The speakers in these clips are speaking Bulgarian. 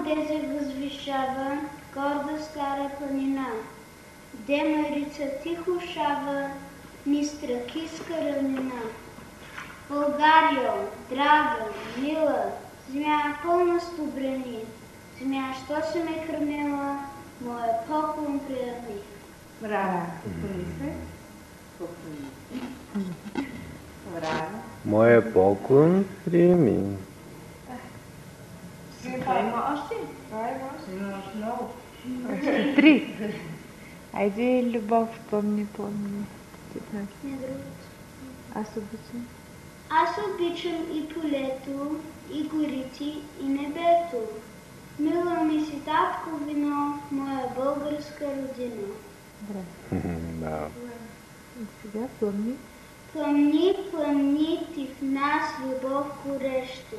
де се възвишава горда стара планина, де Марица тихо шава низ тракийска равнина. Българио, драга, мила, земя пълна с добрини, земя, що се ме хранила, моя поклон приеми. Браво! Браво! Моя поклон приеми. Това има още? Това има още? Има много. Още 3. Айде, любов, помни. Не другото. Аз обичам. Аз обичам и полето, и горите, и небето. Мила ми си татко вино, моя българска родина. Да. И сега помни. Пламни ти в нас любов горещо.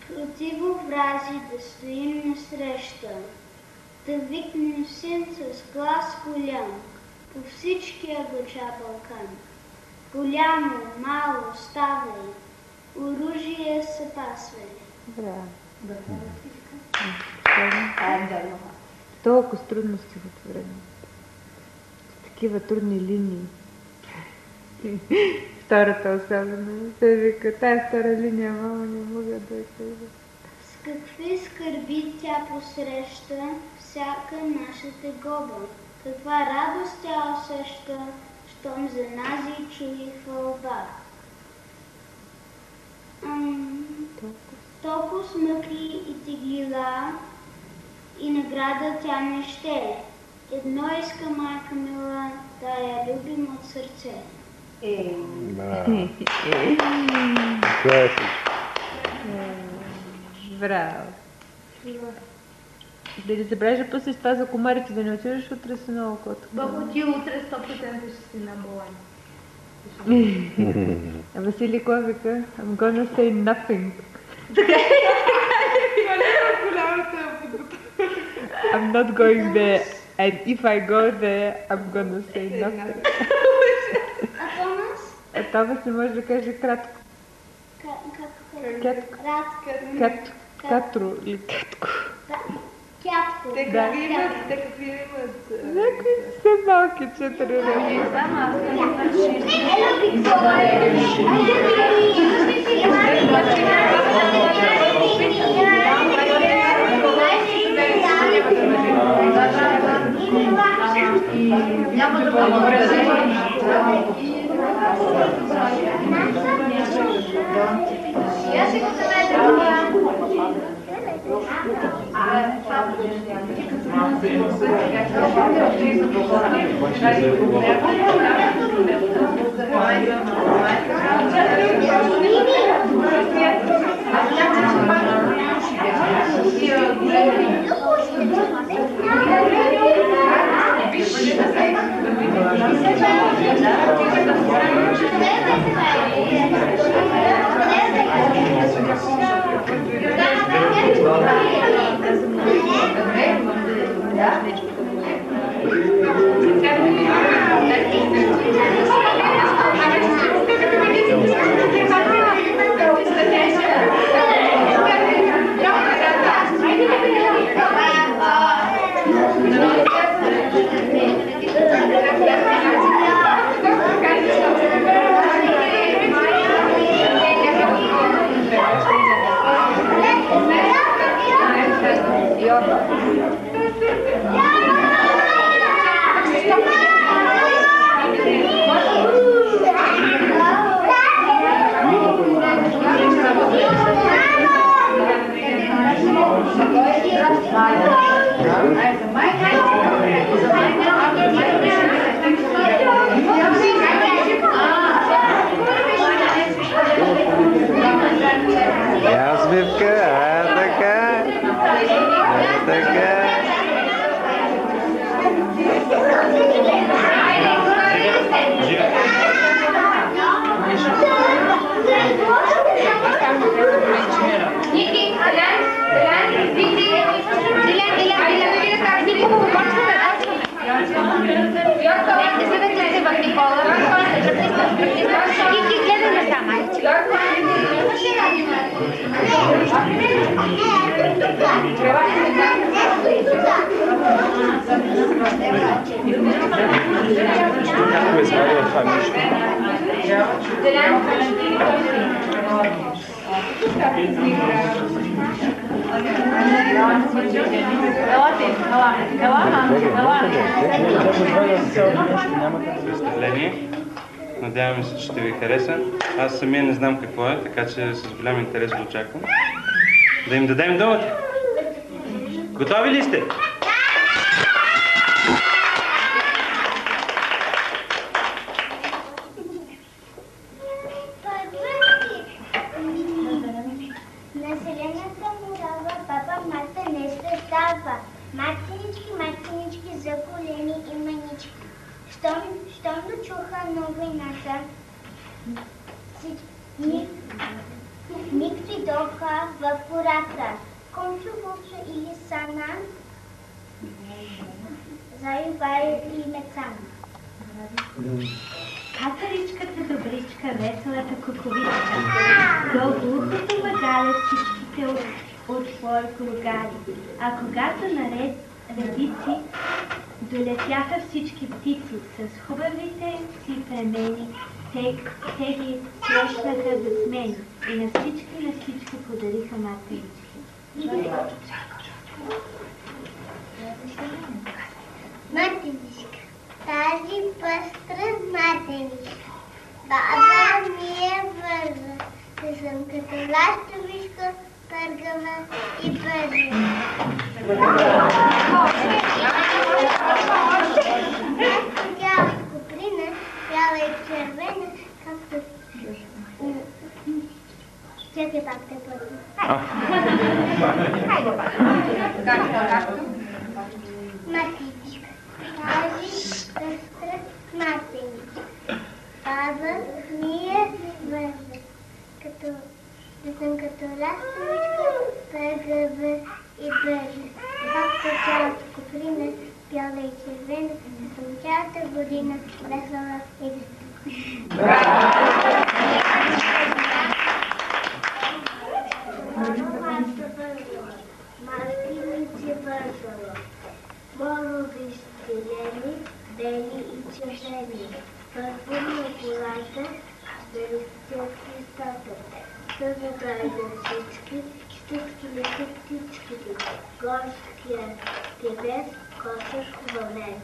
Противоврази да стоим насреща, да викнем син с глас голям по всичкия гоча Балкан. Голямо, мало, ставай, оръжие се пасвай. Браво. Толкова с трудно стихотворение. С такива трудни линии. Втората особено. Се вика, тая втора линия, мама, не мога да я кажа. С какви скърби тя посреща всяка наша тегоба. Каква радост тя усеща, щом за нази чуи хвалба. Толкова смъкли и теглила, и награда тя не ще. Едно иска майка мила, да я любим от сърце. Браво. Това е всичко. Браво. Да не забравяш да пуснеш това за комарите, да не отидеш утре с много котка. Бабо, ти утре 100% ще си на болен. А Василий какво вика? I'm gonna say nothing. I'm not going there. And if I go there, I'm gonna say nothing. А Томас? А Томас не може да каже кратко. Катро или катко. Кятко. Те какви имат? Някои са малки 4 ръки. Няма да бъде. Я си го Някой извадил това нищо. Представление. Надяваме се, че ще ви хареса. Аз самия не знам какво е, така че с голям интерес го очаквам. Да им дадем думата. Готови ли сте? Населението му дава, папа Марта не се става. Мартинички за колени и манички. Щом дочуха новината, миг дойдоха в гората. Комчо, Вълчо или Сана, Заю, Вая и Мецана. Катеричката, добричка, веселата куковичка, дългоухото магаля всичките от свои кругари. А когато наред редици долетяха всички птици с хубавите си премени, те ги срещнаха безсмени и на всички подариха матерички. Материчка, тази пъстра материчка, баба ми е бърза, да съм като ластовичка, пъргава и бърза. Бяла куприна, бяла и червена, както... Чакай пак те първо. Матичка, тази пъстра матеничка, баба ми е бърза, да съм като ластовичка, пъргава и бърза. Както цялата куприна, бяла и червена, да съм цялата година, весела и весела. Мартиници вързала, борови стилени, бели и червени, първо на колата, белестят листата, съзагайда всички, стискили се птичките, горския певец, косър хубавец.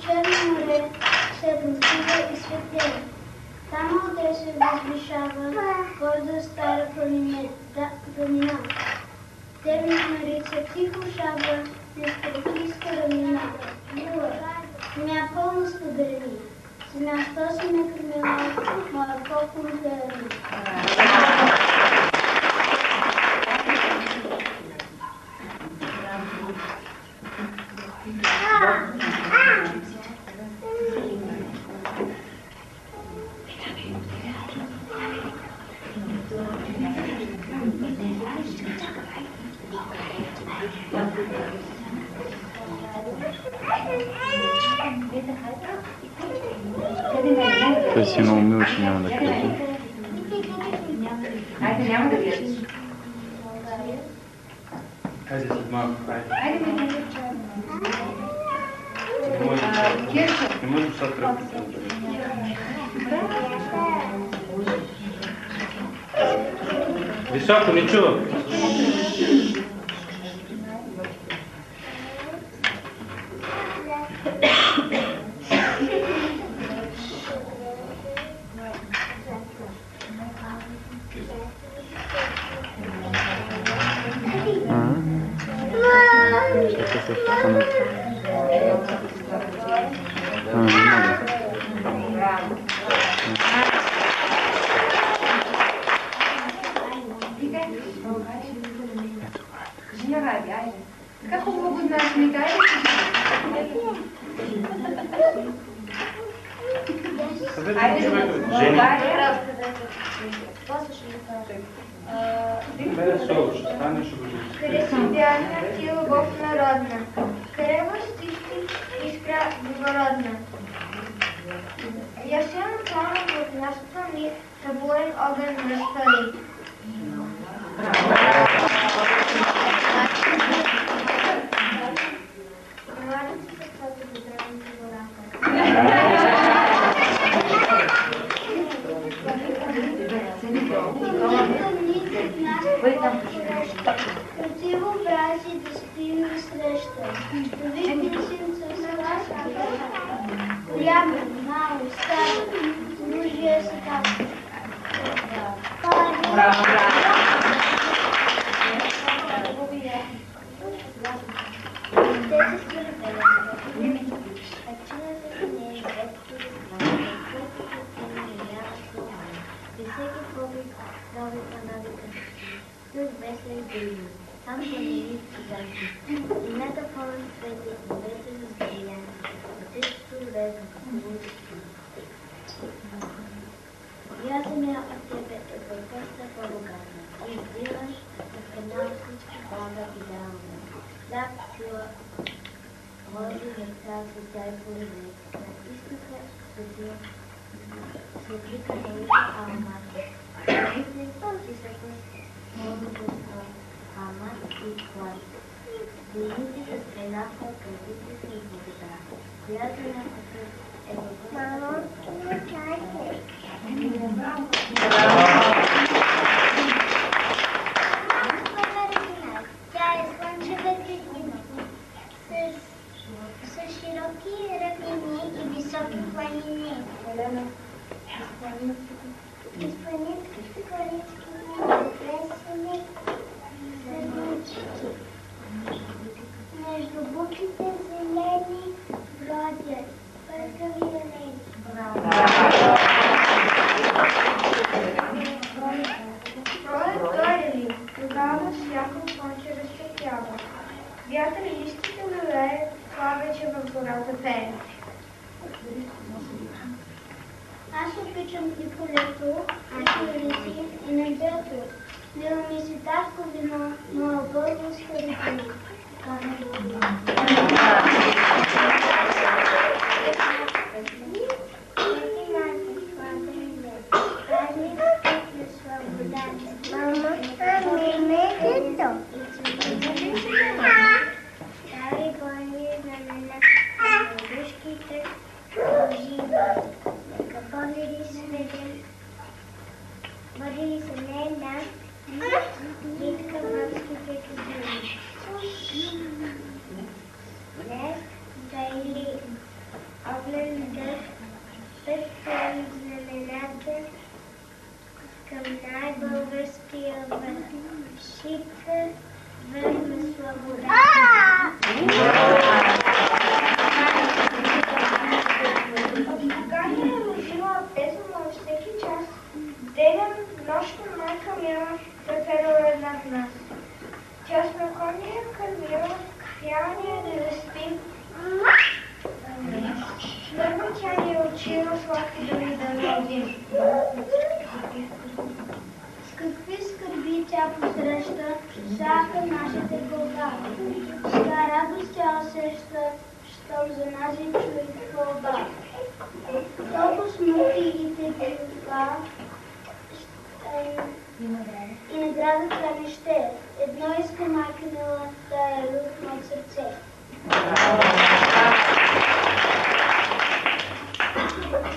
Черно море се разбива и светлина. Там къде се възвишава горда стара планина. Девник нарича тихо шабла, нескръпийска равнина. Мила, земя пълна с подарени. Земя сто си накърмила, моя покон гледани. Той си много мил, че няма да кажа. Айде, няма да гледаш. Хайде след малко, хайде. Айде, не гледаш. Не може да са тръпките. Високо, не чувам. Така хубаво го знаеш, ми дай. Айде, Жени. Ще станеш, ще го Християна ти любов народна, крева стишки искра благородна. Ясен плана в нашата ни съборен огън разтори. Младите сърцата до здравните гората. Красиво образи да спим на среща. Да видим синца в сласка. Голямо, мало, старо, мъжия се така. Там планини циганки, земята пълна цвети, небето разгоряне, пътището лезно, луците. Я земя от тебе е по-проста, по-богата. Избираш да хранява всички блага идеално. Хляб, сила, води, деца, светя и половина. Изтока, светлика, наука, аромати. И всъщност много чувства. Амат и клад. Войните се стреляха, кръвите се избогата. Която на такъв е въпрос. Мамо, не чайте. Тя е слънчева градина. С широки равнини и високи планини. Изпланинските горички плесени зърнички. Между буките зелени бродят пъргави олени. Пролет дойде ли, тогава всяко слънче разсветява. Вятър листите лелее, това вече в гората пее. Аз обичам и полето, и улици, и небето. Мила ми си татко вино, моя българска родина. Мама, ами медето. Стари гони знамена, душките ожива. Капонери сведен, водили се не една, нитка в ските чудини. Днес пътят към знамената, към най-българския вършика, върна свобода. Когато е жила песен във всеки час, ден, нощта майка мила прекарала една в нас. Тя спокойно я кърмила, хряла ни да заспим. Първо тя ни учила сладки думи да родим. С какви скърби тя посреща всяка нашите гълба. С радост тя усеща, щом за нас и чуе хвалба. Толкова смути и тепла и наградата не ще. Едно иска майка мила, да е рухна от сърце.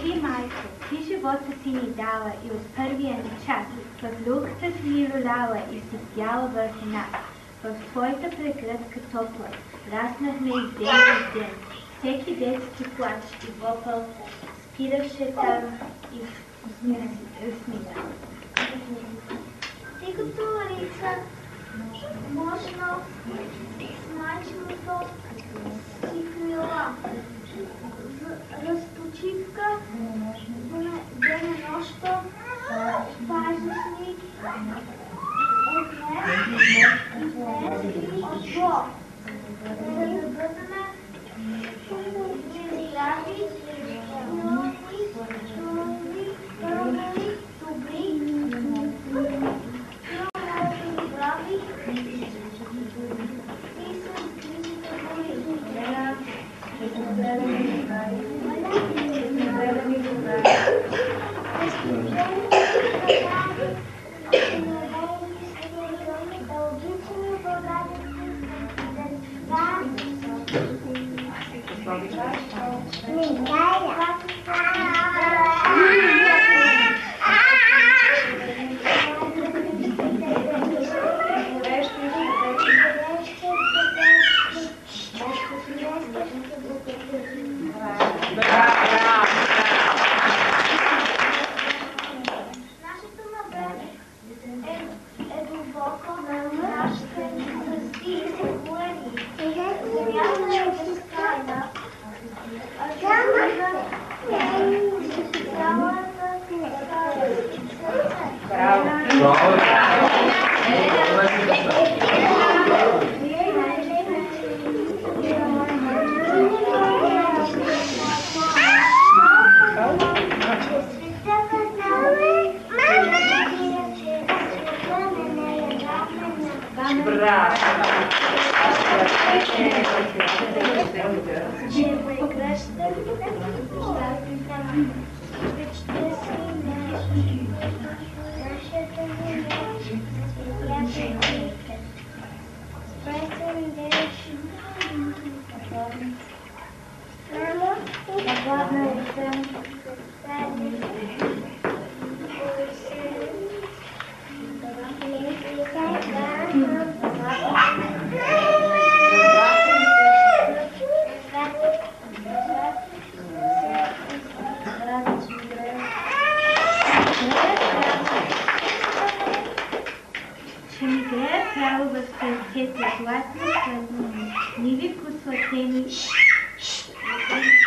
Ти, майко, ти живота си ни дала и от първия ни час в люлката си ни роляла и си бяла върху нас. В твоята прегръдка топла раснахме и ден и ден. Всеки детски плач и вопъл спираше там и смея. Ти като ларица, мощно, майчиното си крила. Разпочивка, ден и нощта, пазни от днес и от зло. За да бъдем здрави, здрави, добри,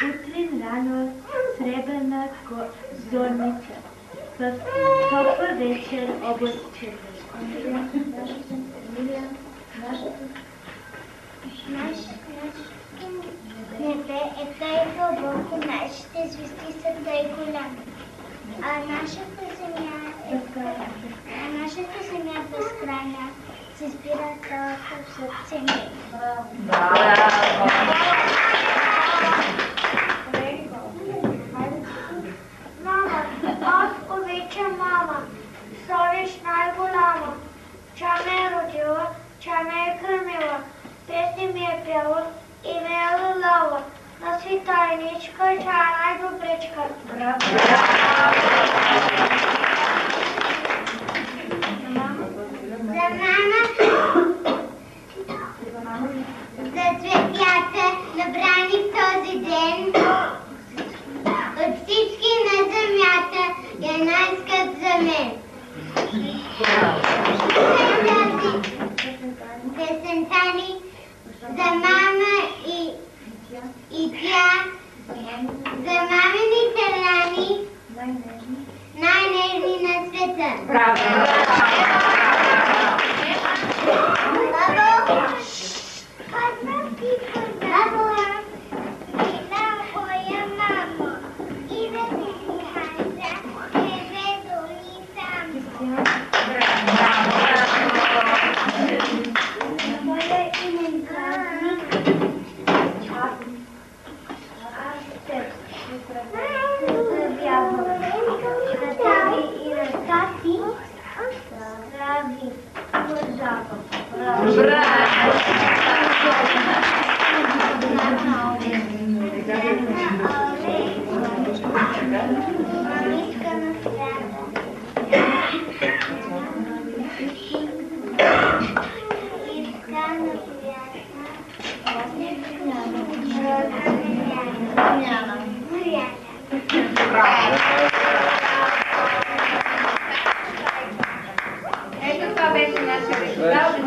Утрин рано сребърна зорница, в топла вечер област червен. Небе е тъй дълбоко, нашите звезди са тъй голями, а нашата земя е безкрайна, се спира цялата в сърце ми. Мама, аз обичам мама, Совиш най-голяма, тя ме е родила, тя ме е кърмила, песни ми е пела и ме е лалала. На свитайничка, тя е най-добричка. За цветята, набрани в този ден, от всички Най-нежни на света. Браво! Ето това беше нашия резултат.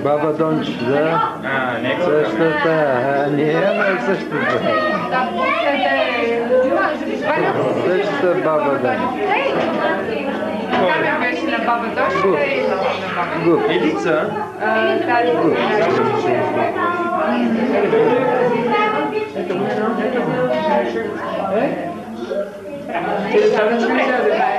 Баба Донч, да. Същата, не е същата. Същата баба Донч. Камер беше на баба Донч и на баба. Елица? Добре.